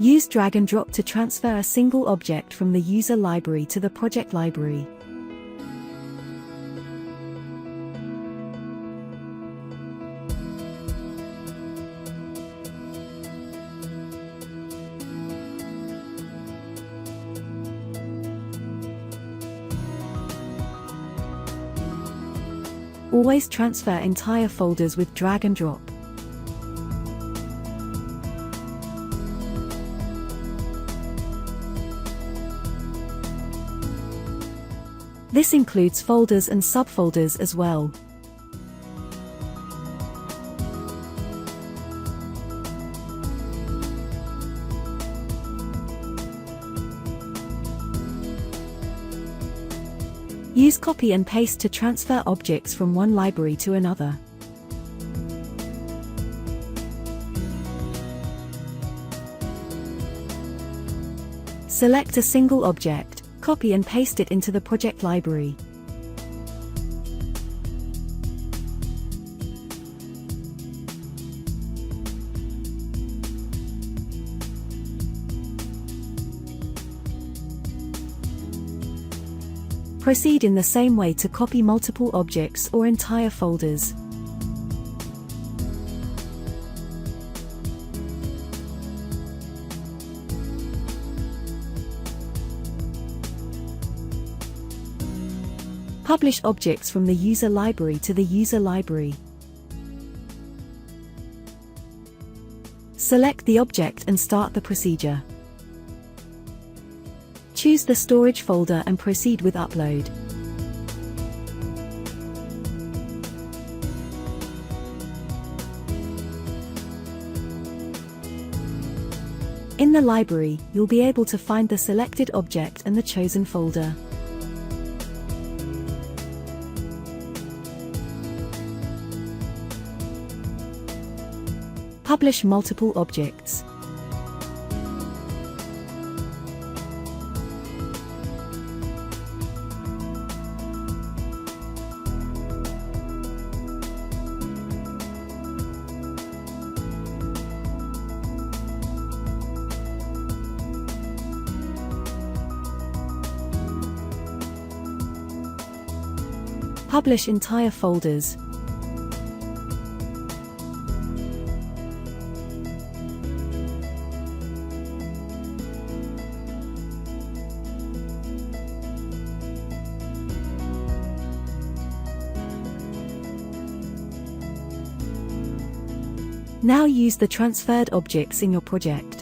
Use drag and drop to transfer a single object from the user library to the project library. Always transfer entire folders with drag and drop. This includes folders and subfolders as well. Use copy and paste to transfer objects from one library to another. Select a single object, copy and paste it into the project library. Proceed in the same way to copy multiple objects or entire folders. Publish objects from the user library to the user library. Select the object and start the procedure. Choose the storage folder and proceed with upload. In the library, you'll be able to find the selected object and the chosen folder. Publish multiple objects. Publish entire folders. Now use the transferred objects in your project.